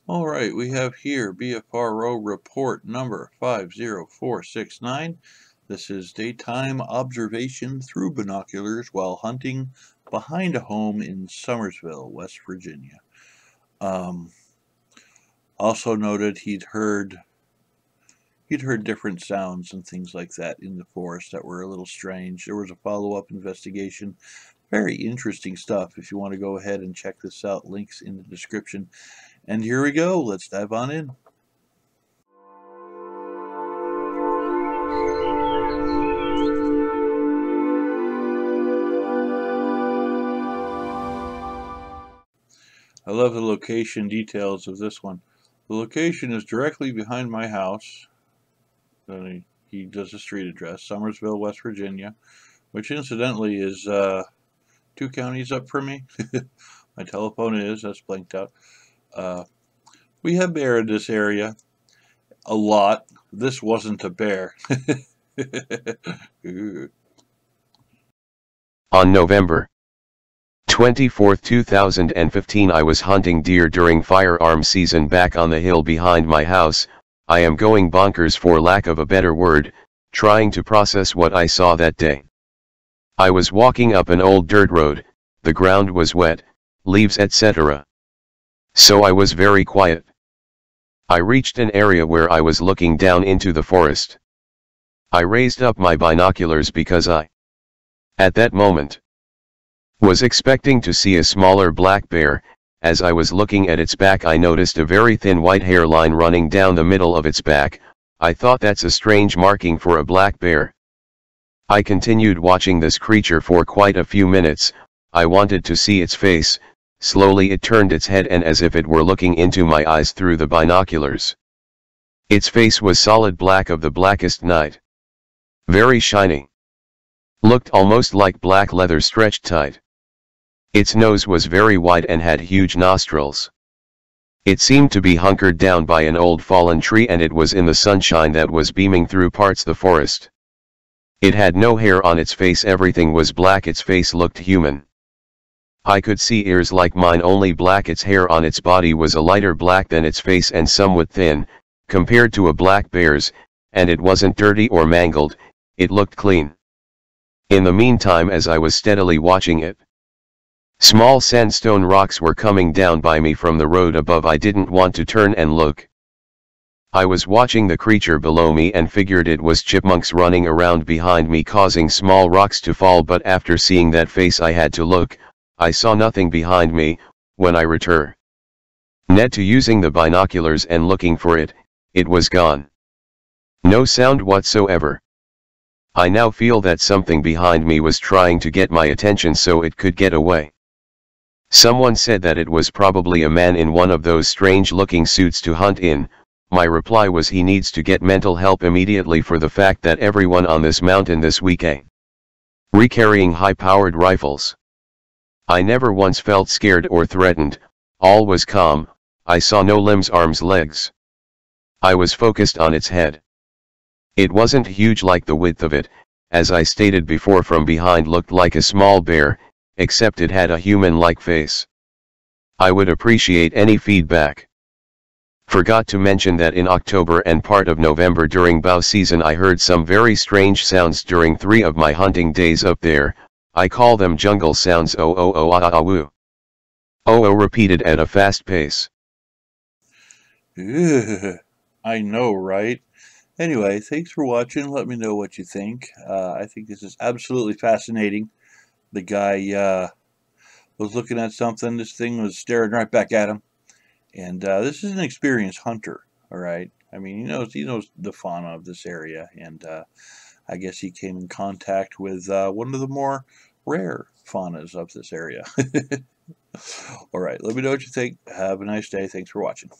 All right, we have here BFRO report number 50469. This is daytime observation through binoculars while hunting behind a home in Somersville, West Virginia. Also noted he'd heard different sounds and things like that in the forest that were a little strange. There was a follow-up investigation. Very interesting stuff. If you want to go ahead and check this out, links in the description. And here we go. Let's dive on in. I love the location details of this one. The location is directly behind my house. He does a street address, Somersville, West Virginia, which incidentally is 2 counties up from me. My telephone is, that's blanked out. We have bear in this area. A lot. This wasn't a bear. On November 24, 2015, I was hunting deer during firearm season back on the hill behind my house. I am going bonkers, for lack of a better word, trying to process what I saw that day. I was walking up an old dirt road, the ground was wet, leaves etc. So I was very quiet. I reached an area where I was looking down into the forest. I raised up my binoculars because I, at that moment, was expecting to see a smaller black bear. As I was looking at its back, I noticed a very thin white hairline running down the middle of its back. I thought that's a strange marking for a black bear. I continued watching this creature for quite a few minutes. I wanted to see its face. Slowly it turned its head, and as if it were looking into my eyes through the binoculars. Its face was solid black, of the blackest night. Very shiny. Looked almost like black leather stretched tight. Its nose was very wide and had huge nostrils. It seemed to be hunkered down by an old fallen tree, and it was in the sunshine that was beaming through parts the forest. It had no hair on its face, everything was black, its face looked human. I could see ears like mine, only black. Its hair on its body was a lighter black than its face and somewhat thin, compared to a black bear's, and it wasn't dirty or mangled, it looked clean. In the meantime, as I was steadily watching it, small sandstone rocks were coming down by me from the road above. I didn't want to turn and look. I was watching the creature below me and figured it was chipmunks running around behind me causing small rocks to fall, but after seeing that face I had to look. I saw nothing behind me. When I returned to using the binoculars and looking for it, it was gone. No sound whatsoever. I now feel that something behind me was trying to get my attention so it could get away. Someone said that it was probably a man in one of those strange looking suits to hunt in. My reply was he needs to get mental help immediately, for the fact that everyone on this mountain this week carrying high-powered rifles. I never once felt scared or threatened. All was calm. I saw no limbs, arms, legs. I was focused on its head. It wasn't huge, like the width of it, as I stated before. From behind looked like a small bear, except it had a human-like face. I would appreciate any feedback. Forgot to mention that in October and part of November during bow season I heard some very strange sounds during 3 of my hunting days up there. I call them jungle sounds. Oh oh oh ah ah woo. Oh oh, repeated at a fast pace. Ugh, I know, right? Anyway, thanks for watching. Let me know what you think. I think this is absolutely fascinating. The guy was looking at something. This thing was staring right back at him. And this is an experienced hunter, all right? I mean, he knows the fauna of this area, and I guess he came in contact with one of the more rare faunas of this area. All right, let me know what you think. Have a nice day. Thanks for watching.